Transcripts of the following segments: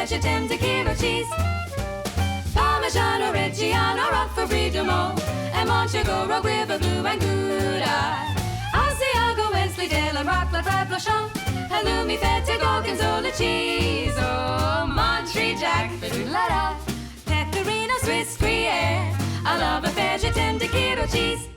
vegetem de Kiro cheese. Parmigiano Reggiano, Roquefort Brie de Meaux, and Monchegoro, River Blue and Gouda. Asiago, Wensleydale, and Roquefort, Reblochon, Halloumi, Feta, Gorgonzola cheese. Oh, Monterey Jack, Fidulata, Pecorino, Swiss Gruyere. I love a vegetem de Kiro cheese.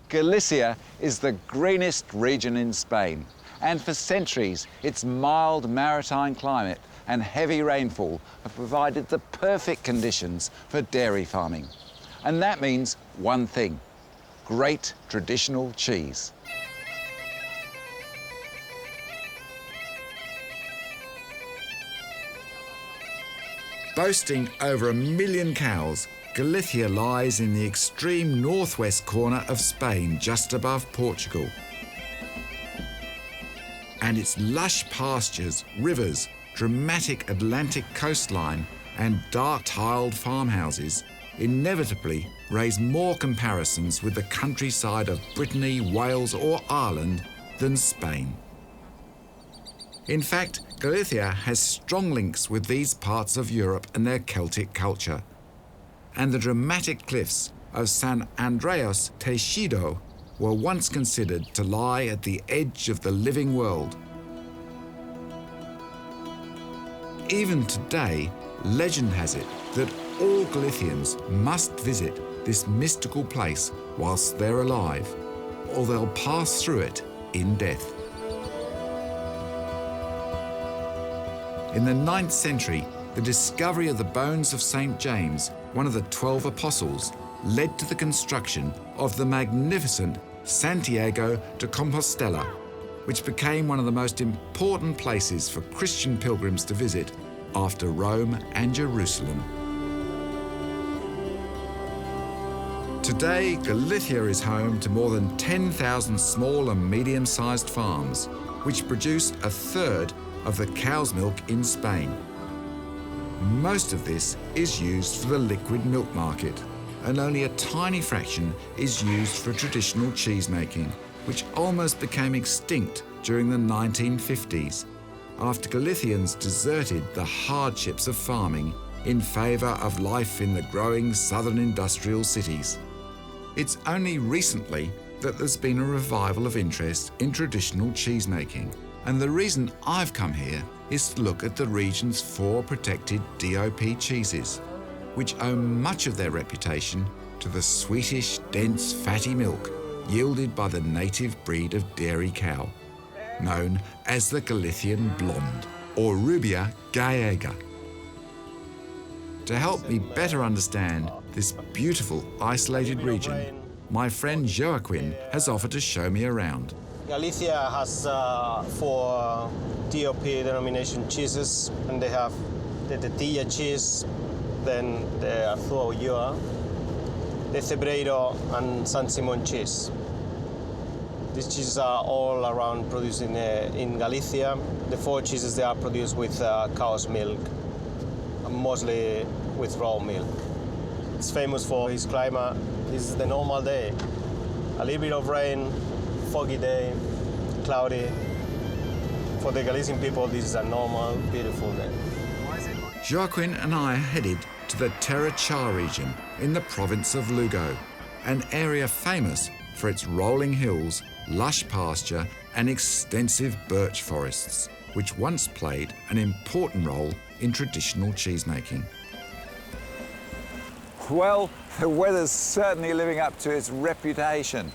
Galicia is the greenest region in Spain, and for centuries its mild maritime climate and heavy rainfall have provided the perfect conditions for dairy farming. And that means one thing: great traditional cheese. Boasting over 1 million cows, Galicia lies in the extreme northwest corner of Spain, just above Portugal. And its lush pastures, rivers, dramatic Atlantic coastline and dark-tiled farmhouses inevitably raise more comparisons with the countryside of Brittany, Wales or Ireland than Spain. In fact, Galicia has strong links with these parts of Europe and their Celtic culture. And the dramatic cliffs of San Andreas Teixido were once considered to lie at the edge of the living world. Even today, legend has it that all Galicians must visit this mystical place whilst they're alive, or they'll pass through it in death. In the 9th century, the discovery of the bones of St. James, one of the 12 apostles, led to the construction of the magnificent Santiago de Compostela, which became one of the most important places for Christian pilgrims to visit after Rome and Jerusalem. Today, Galicia is home to more than 10,000 small and medium-sized farms, which produce a third of the cow's milk in Spain. Most of this is used for the liquid milk market, and only a tiny fraction is used for traditional cheese making, which almost became extinct during the 1950s, after Galicians deserted the hardships of farming in favour of life in the growing southern industrial cities. It's only recently that there's been a revival of interest in traditional cheese making, and the reason I've come here is to look at the region's 4 protected DOP cheeses, which owe much of their reputation to the sweetish, dense, fatty milk yielded by the native breed of dairy cow, known as the Galician Blonde, or Rubia gallega. To help me better understand this beautiful, isolated region, my friend Joaquin has offered to show me around. Galicia has 4 DOP denomination cheeses, and they have the Tetilla cheese, then the Arzua Ulloa, the Cebreiro and San Simon cheese. These cheeses are all around produced in Galicia. The 4 cheeses, they are produced with cow's milk, mostly with raw milk. It's famous for its climate. This is the normal day. A little bit of rain, foggy day, cloudy. For the Galician people, this is a normal, beautiful day. Joaquin and I are headed to the Terra Char region in the province of Lugo, an area famous for its rolling hills, lush pasture and extensive birch forests, which once played an important role in traditional cheesemaking. Well, the weather's certainly living up to its reputation.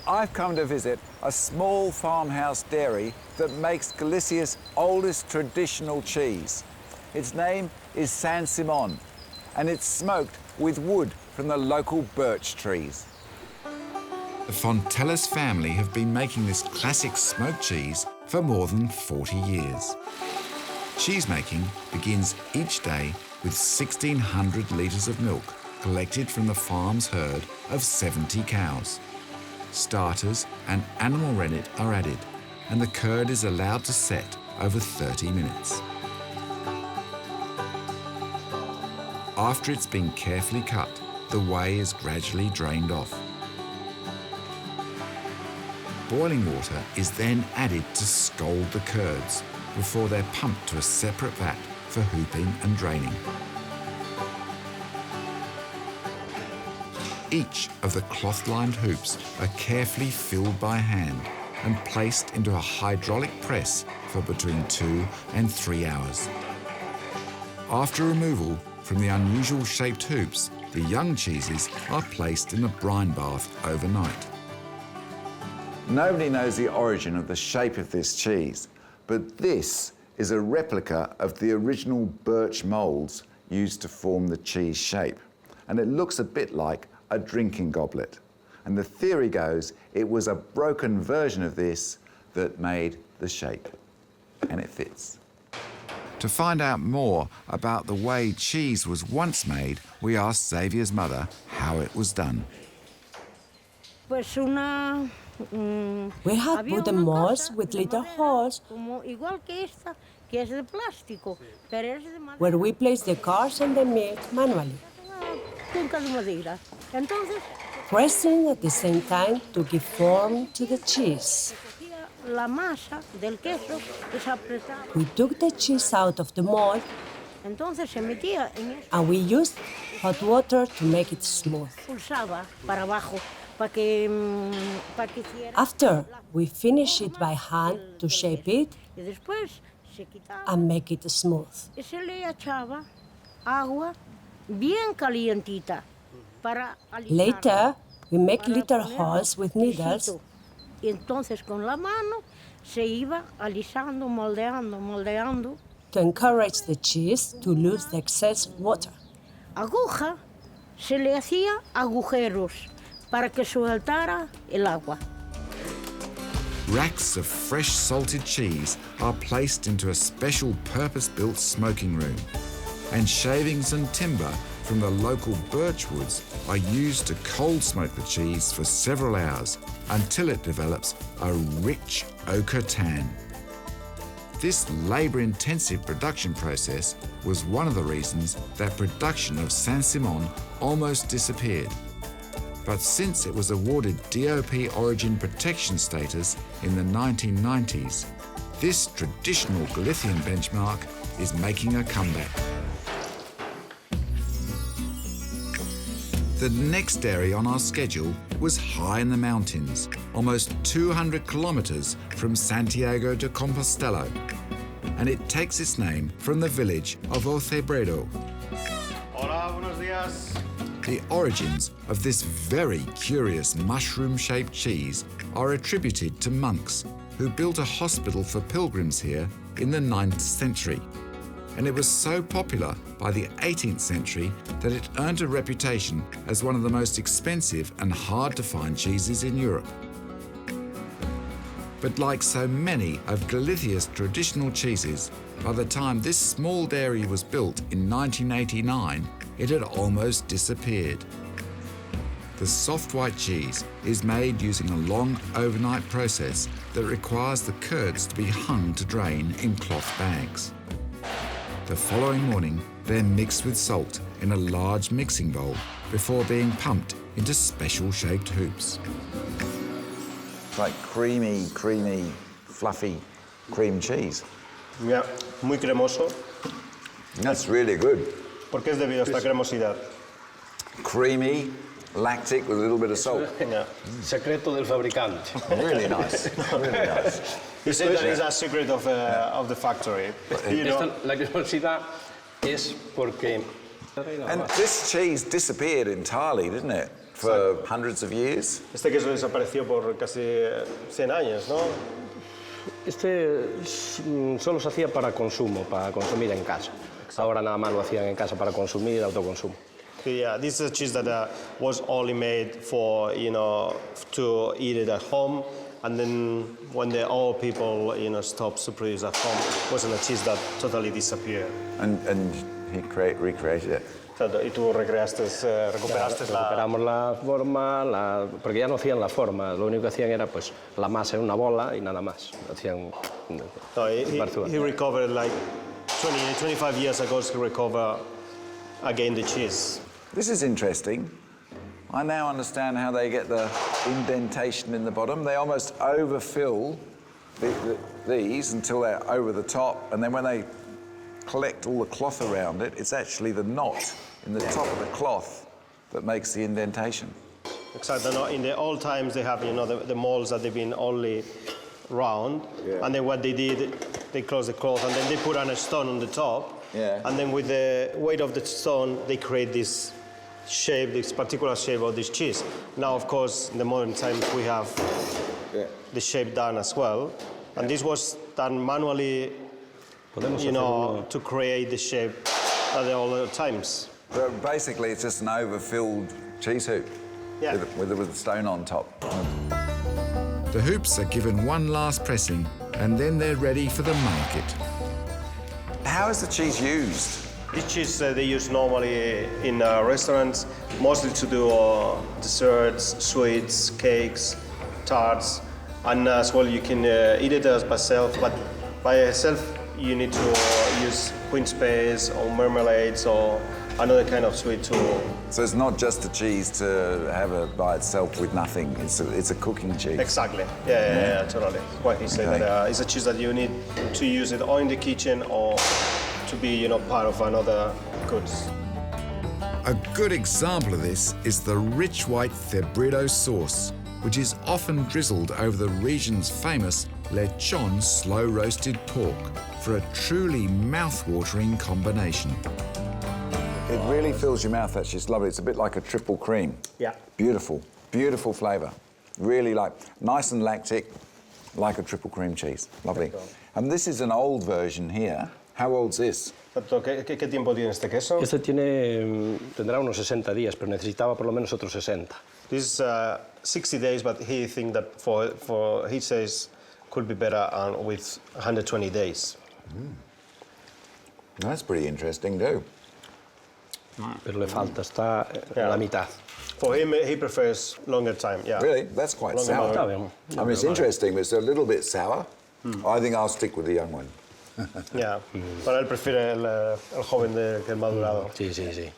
I've come to visit a small farmhouse dairy that makes Galicia's oldest traditional cheese. Its name is San Simon, and it's smoked with wood from the local birch trees. The Fontellas family have been making this classic smoked cheese for more than 40 years. Cheesemaking begins each day with 1,600 litres of milk collected from the farm's herd of 70 cows. Starters and animal rennet are added, and the curd is allowed to set over 30 minutes. After it's been carefully cut, the whey is gradually drained off. Boiling water is then added to scald the curds before they're pumped to a separate vat for hooping and draining. Each of the cloth-lined hoops are carefully filled by hand and placed into a hydraulic press for between 2 and 3 hours. After removal from the unusual shaped hoops, the young cheeses are placed in a brine bath overnight. Nobody knows the origin of the shape of this cheese, but this is a replica of the original birch moulds used to form the cheese shape. And it looks a bit like a drinking goblet. And the theory goes it was a broken version of this that made the shape. And it fits. To find out more about the way cheese was once made, we asked Xavier's mother how it was done. We had wooden molds with little holes where we placed the carbs and the milk manually, pressing at the same time to give form to the cheese. We took the cheese out of the mold and we used hot water to make it smooth. After, we finish it by hand to shape it and make it smooth. Later, we make little holes with needles to encourage the cheese to lose the excess water. Racks of fresh salted cheese are placed into a special purpose-built smoking room, and shavings and timber from the local birch woods are used to cold smoke the cheese for several hours until it develops a rich ochre tan. This labour-intensive production process was one of the reasons that production of Saint-Simon almost disappeared. But since it was awarded DOP origin protection status in the 1990s, this traditional Galician benchmark is making a comeback. The next dairy on our schedule was high in the mountains, almost 200 kilometres from Santiago de Compostela, and it takes its name from the village of Cebreiro. Hola, buenos días. The origins of this very curious mushroom-shaped cheese are attributed to monks who built a hospital for pilgrims here in the 9th century. And it was so popular by the 18th century that it earned a reputation as one of the most expensive and hard-to-find cheeses in Europe. But like so many of Galicia's traditional cheeses, by the time this small dairy was built in 1989, it had almost disappeared. The soft white cheese is made using a long overnight process that requires the curds to be hung to drain in cloth bags. The following morning, they're mixed with salt in a large mixing bowl before being pumped into special-shaped hoops. It's like creamy, fluffy cream cheese. Yeah, muy cremoso. That's really good. ¿Por qué es debido a esta cremosidad? Creamy, lactic with a little bit of salt. Yeah. Secreto del fabricante. Really nice, really nice. You say that is a secret of the factory. You know? La cremosidad es porque... And this cheese disappeared entirely, didn't it? For hundreds of years? Este queso desapareció por casi 100 años, ¿no? Este solo se hacía para consumo, para consumir en casa. Ahora nada más lo hacían en casa para consumir, autoconsumo. Yeah, this is a cheese that was only made for, to eat it at home. And then when the old people, stopped to produce at home, it wasn't a cheese that totally disappeared. And he recreated it. Y tú recuperaste Recuperamos la forma, porque ya no hacían la forma, lo único que hacían era pues la masa en una bola y nada más. Hacían he recovered like 25 years ago to recover again the cheese. This is interesting. I now understand how they get the indentation in the bottom. They almost overfill these until they're over the top, and then when they collect all the cloth around it. It's actually the knot in the top of the cloth that makes the indentation. Exactly. No, in the old times, they have, the molds that they've been only round. Yeah. And then what they did, they closed the cloth and then they put on a stone on the top. Yeah. And then with the weight of the stone, they create this shape, this particular shape of this cheese. Now, of course, in the modern times, we have the shape done as well. And this was done manually, to create the shape at the older times. So basically, it's just an overfilled cheese hoop with a stone on top. The hoops are given one last pressing and then they're ready for the market. How is the cheese used? This cheese they use normally in restaurants, mostly to do desserts, sweets, cakes, tarts, and as well you can eat it as by itself, but by itself you need to use quince paste or marmalades or another kind of sweet too. So it's not just a cheese to have it by itself with nothing. It's a cooking cheese. Exactly. Yeah, totally. What he said. That, it's a cheese that you need to use it or in the kitchen or to be, part of another goods. A good example of this is the rich white Cebreiro sauce, which is often drizzled over the region's famous lechon slow-roasted pork for a truly mouth-watering combination. It really fills your mouth, actually. It's lovely. It's a bit like a triple cream. Yeah. Beautiful, beautiful flavour. Really nice and lactic, like a triple cream cheese. Lovely. And this is an old version here. How old's this? ¿Qué tiempo tiene este queso? Este tendrá unos 60 días, pero necesitaba por lo menos otros 60. This is 60 days, but he thinks that he says could be better with 120 days. That's pretty interesting, too. Pero le falta, está la mitad. For him, he prefers longer time, yeah. Really? That's quite sour. I mean, it's interesting, but it's a little bit sour. I think I'll stick with the young one. Yeah, pero él prefiere el joven que el madurado. Sí.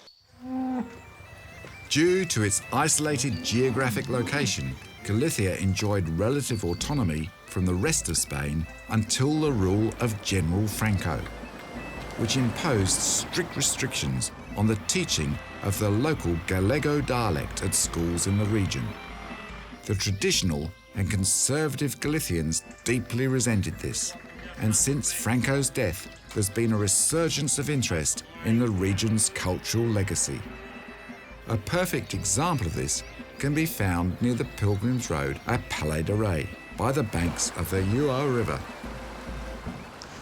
Due to its isolated geographic location, Galicia enjoyed relative autonomy from the rest of Spain until the rule of General Franco, which imposed strict restrictions on the teaching of the local Gallego dialect at schools in the region. The traditional and conservative Galicians deeply resented this, and since Franco's death, there's been a resurgence of interest in the region's cultural legacy. A perfect example of this can be found near the Pilgrim's Road at Palais de Rey, by the banks of the Ulloa River.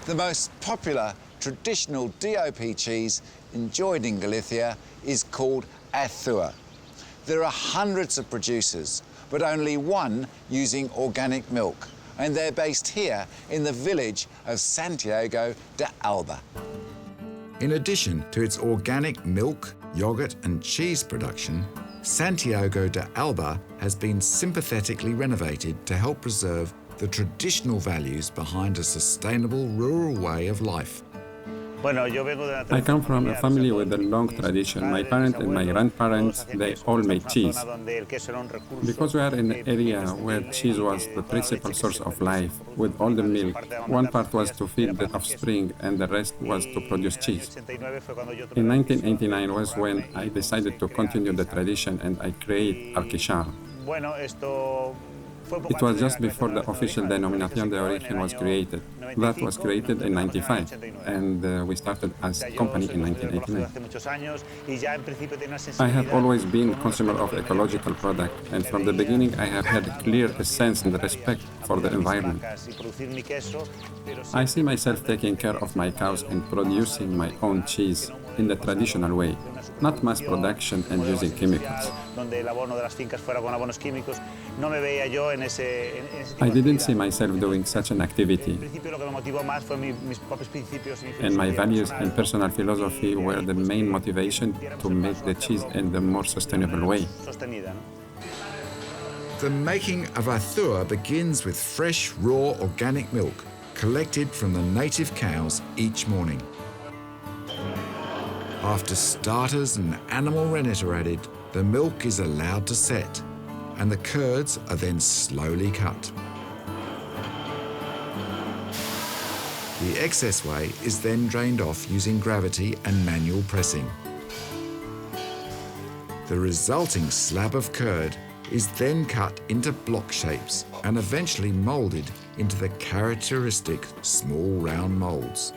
The most popular traditional DOP cheese enjoyed in Galicia is called Arzua. There are hundreds of producers, but only one using organic milk, and they're based here in the village of Santiago de Alba. In addition to its organic milk, yogurt and cheese production, Santiago de Alba has been sympathetically renovated to help preserve the traditional values behind a sustainable rural way of life. I come from a family with a long tradition. My parents and my grandparents, they all made cheese. Because we are in an area where cheese was the principal source of life, with all the milk, one part was to feed the offspring and the rest was to produce cheese. In 1989 was when I decided to continue the tradition and I created Arquichar. It was just before the official Denominación de Origen was created. That was created in 1995, and we started as a company in 1989. I have always been a consumer of ecological products, and from the beginning I have had a clear sense and respect for the environment. I see myself taking care of my cows and producing my own cheese in the traditional way, not mass production and using chemicals. I didn't see myself doing such an activity, and my values and personal philosophy were the main motivation to make the cheese in the more sustainable way. The making of Arzua begins with fresh, raw organic milk collected from the native cows each morning. After starters and animal rennet are added, the milk is allowed to set, and the curds are then slowly cut. The excess whey is then drained off using gravity and manual pressing. The resulting slab of curd is then cut into block shapes and eventually moulded into the characteristic small round moulds.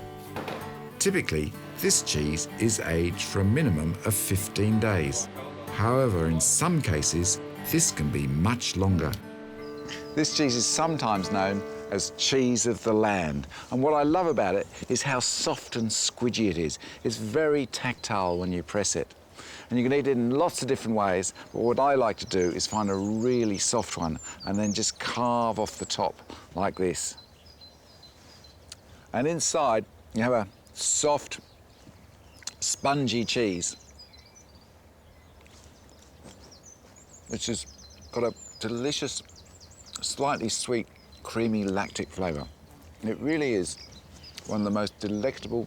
Typically, this cheese is aged for a minimum of 15 days. However, in some cases, this can be much longer. This cheese is sometimes known as cheese of the land. And what I love about it is how soft and squidgy it is. It's very tactile when you press it. And you can eat it in lots of different ways, but what I like to do is find a really soft one and then just carve off the top like this. And inside, you have a soft, spongy cheese, which has got a delicious, slightly sweet, creamy lactic flavour. It really is one of the most delectable,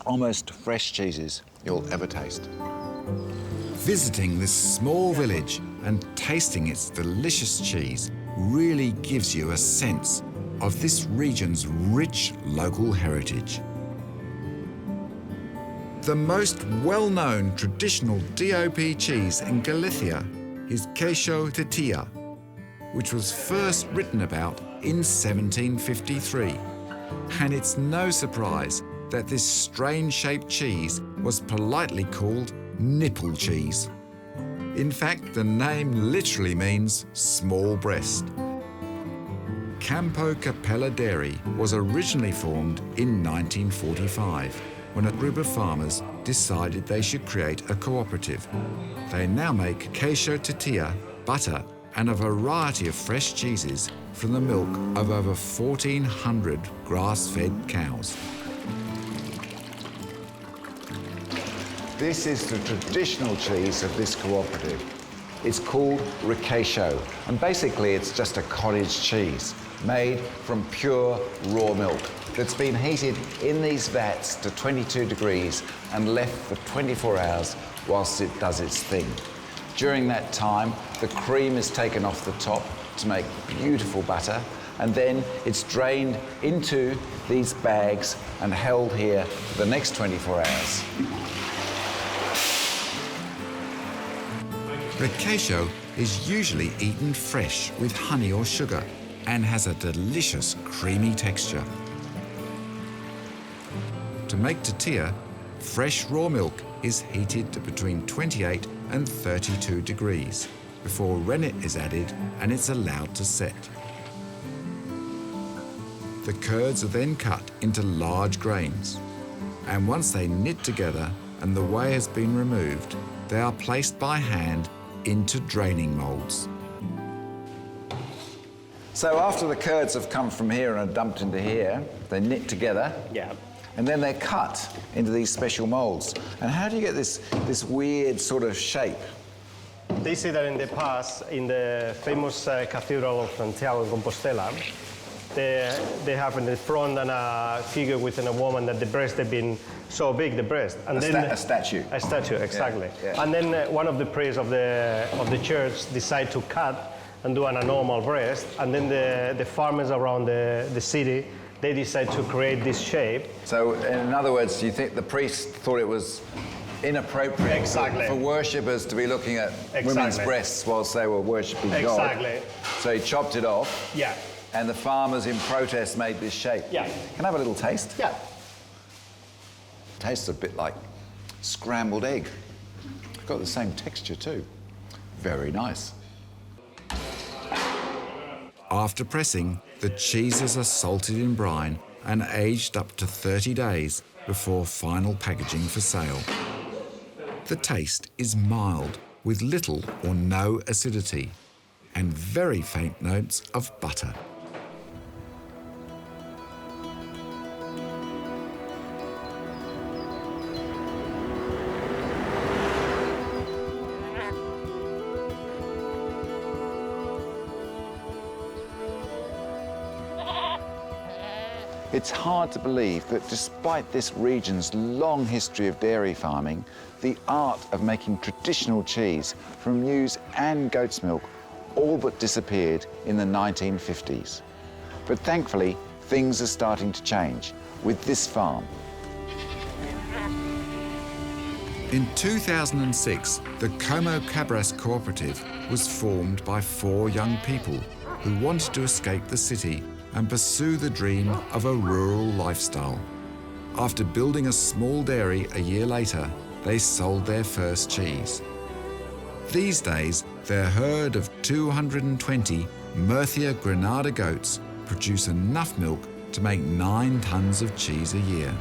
almost fresh cheeses you'll ever taste. Visiting this small village and tasting its delicious cheese really gives you a sense of this region's rich local heritage. The most well-known traditional DOP cheese in Galicia is Queso Tetilla, which was first written about in 1753. And it's no surprise that this strange-shaped cheese was politely called nipple cheese. In fact, the name literally means small breast. Campo Capella Dairy was originally formed in 1945 when a group of farmers decided they should create a cooperative. They now make Queso Tetilla, butter, and a variety of fresh cheeses from the milk of over 1,400 grass-fed cows. This is the traditional cheese of this cooperative. It's called Recordist, and basically it's just a cottage cheese made from pure raw milk that's been heated in these vats to 22 degrees and left for 24 hours whilst it does its thing. During that time, the cream is taken off the top to make beautiful butter, and then it's drained into these bags and held here for the next 24 hours. Recordist is usually eaten fresh with honey or sugar and has a delicious creamy texture. To make tortilla, fresh raw milk is heated to between 28 and 32 degrees before rennet is added and it's allowed to set. The curds are then cut into large grains, and once they knit together and the whey has been removed, they are placed by hand into draining moulds. So after the curds have come from here and are dumped into here, they knit together. Yeah. And then they're cut into these special moulds. And how do you get this weird sort of shape? They say that in the past, in the famous cathedral of Santiago de Compostela, they have in the front and a figure within a woman that the breast have been so big, the breast. And A statue. A statue, exactly. Yeah, yeah. And then one of the priests of the church decide to cut and do a normal breast. And then the farmers around the city, they decide to create this shape. So in other words, you think the priest thought it was inappropriate Exactly. for worshippers to be looking at women's breasts whilst they were worshipping God. Exactly. So he chopped it off. Yeah. And the farmers in protest made this shape. Yeah. Can I have a little taste? Yeah. Tastes a bit like scrambled egg. It's got the same texture too. Very nice. After pressing, the cheeses are salted in brine and aged up to 30 days before final packaging for sale. The taste is mild, with little or no acidity, and very faint notes of butter. It's hard to believe that despite this region's long history of dairy farming, the art of making traditional cheese from ewes and goat's milk all but disappeared in the 1950s. But thankfully, things are starting to change with this farm. In 2006, the Como Cabras Cooperative was formed by 4 young people who wanted to escape the city and pursue the dream of a rural lifestyle. After building a small dairy a year later, they sold their first cheese. These days, their herd of 220 Murcia Granada goats produce enough milk to make 9 tons of cheese a year.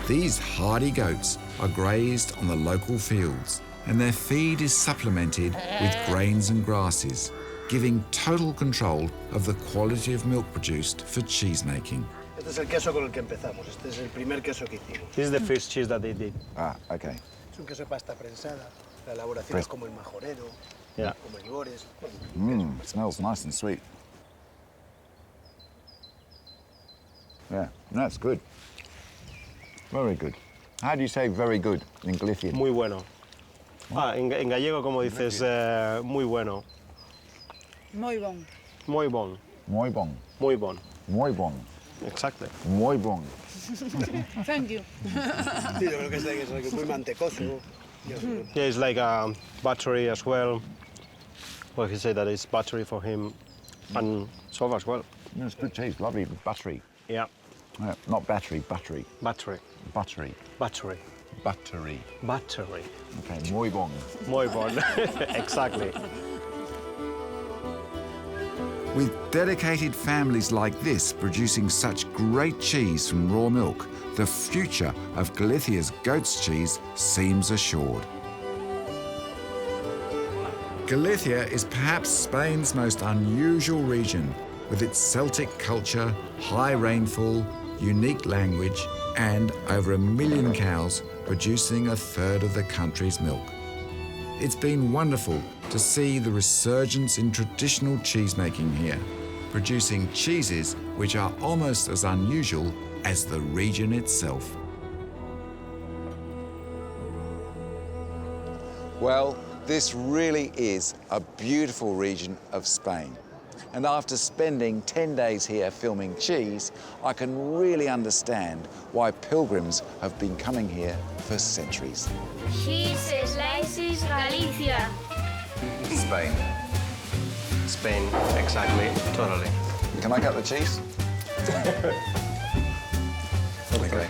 These hardy goats are grazed on the local fields, and their feed is supplemented with grains and grasses, giving total control of the quality of milk produced for cheese making. Este es el queso con el que empezamos. Este es el primer queso que hicimos. This is the first cheese that they did. Ah, okay. Es un queso de pasta prensada. La elaboración es como el majorero, Yeah. como el Ibores. It smells nice and sweet. Yeah, that's good. Very good. How do you say very good in Galician? Muy bueno. En gallego, como dices, muy bueno. Muy bon. Muy bon. Muy bon. Muy bon. Muy bon. Exactly. Muy bon. Thank you. Sí, yo creo que es muy mantecoso. Yeah, it's like a battery as well. Well, he said that it's battery for him and so as well. Yeah, it's good cheese, lovely buttery. Yeah. Not battery, buttery. Battery. Buttery. Battery. Buttery. Battery. Okay, muy bon. Muy bon. Exactly. With dedicated families like this producing such great cheese from raw milk, the future of Galicia's goat's cheese seems assured. Galicia is perhaps Spain's most unusual region, with its Celtic culture, high rainfall, unique language, and over 1 million cows producing 1/3 of the country's milk. It's been wonderful to see the resurgence in traditional cheesemaking here, producing cheeses which are almost as unusual as the region itself. Well, this really is a beautiful region of Spain. And after spending 10 days here filming cheese, I can really understand why pilgrims have been coming here for centuries. Cheese slices Galicia. Spain. Spain. Exactly. Totally. Can I cut the cheese? Okay.